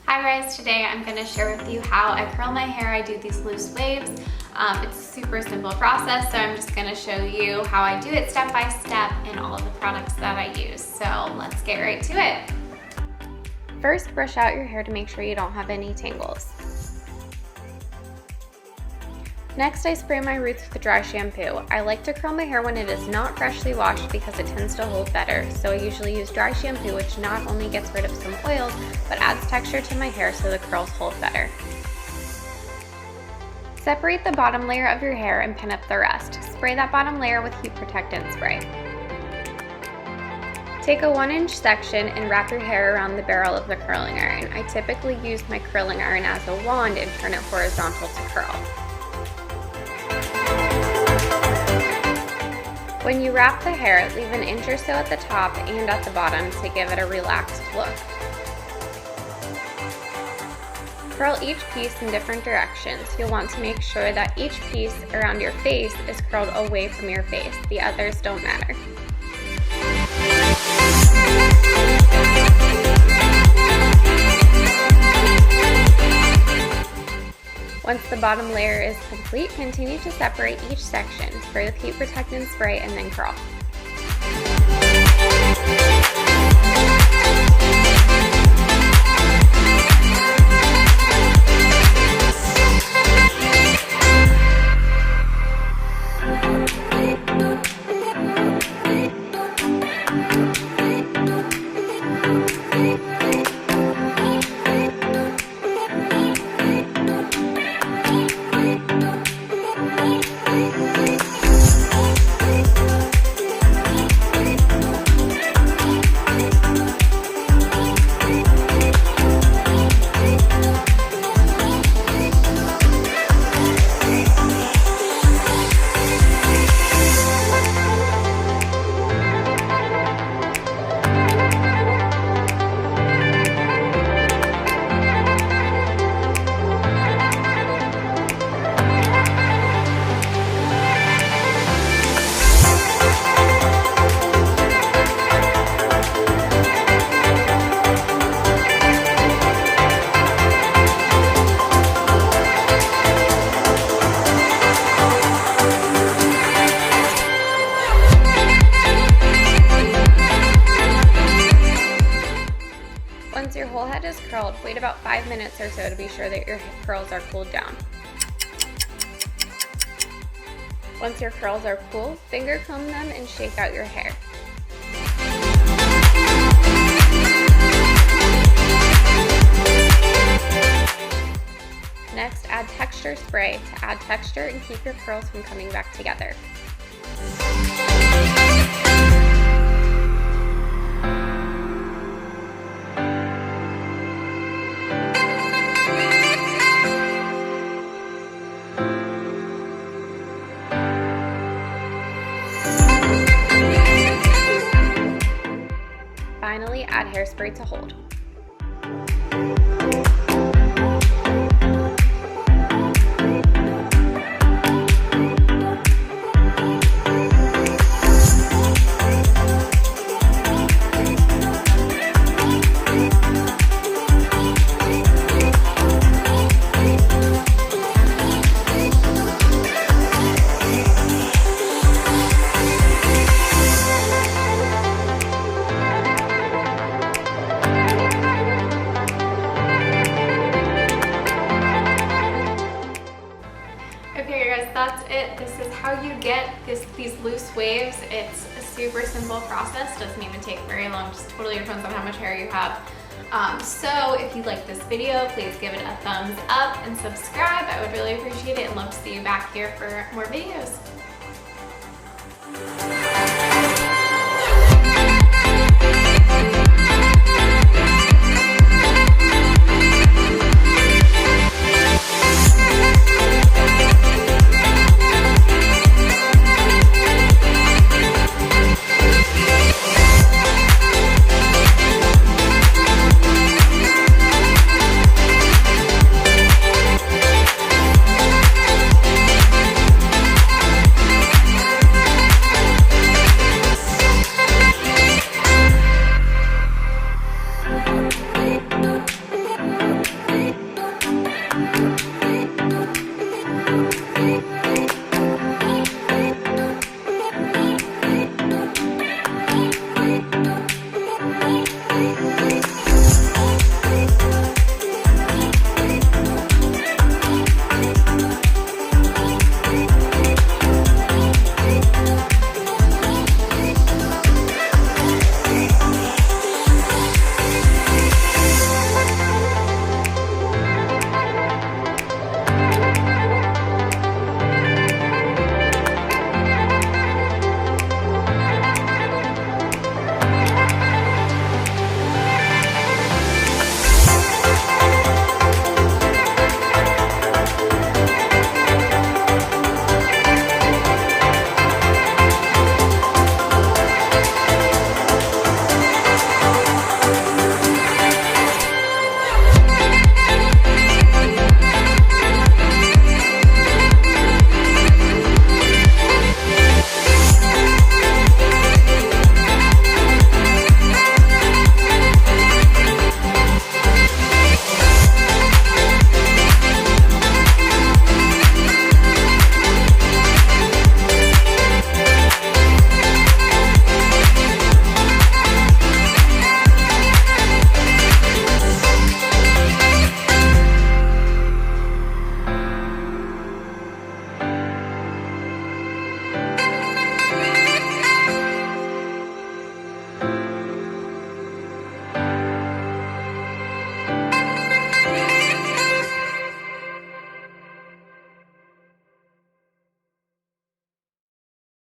Hi guys, today I'm going to share with you how I curl my hair. I do these loose waves. It's a super simple process, so I'm just going to show you how I do it step by step and all of the products that I use. So let's get right to it. First, brush out your hair to make sure you don't have any tangles. Next, I spray my roots with dry shampoo. I like to curl my hair when it is not freshly washed because it tends to hold better. So I usually use dry shampoo, which not only gets rid of some oils, but adds texture to my hair so the curls hold better. Separate the bottom layer of your hair and pin up the rest. Spray that bottom layer with heat protectant spray. Take a 1-inch section and wrap your hair around the barrel of the curling iron. I typically use my curling iron as a wand and turn it horizontal to curl. When you wrap the hair, leave an inch or so at the top and at the bottom to give it a relaxed look. Curl each piece in different directions. You'll want to make sure that each piece around your face is curled away from your face. The others don't matter. Once the bottom layer is complete, continue to separate each section. Spray with heat protectant spray and then curl. Once your whole head is curled, wait about 5 minutes or so to be sure that your curls are cooled down. Once your curls are cool, finger comb them and shake out your hair. Next, add texture spray to add texture and keep your curls from coming back together. Finally, add hairspray to hold. Okay guys, that's it. This is how you get these loose waves. It's a super simple process. Doesn't even take very long. Just totally depends on how much hair you have. So if you like this video, please give it a thumbs up and subscribe. I would really appreciate it and love to see you back here for more videos.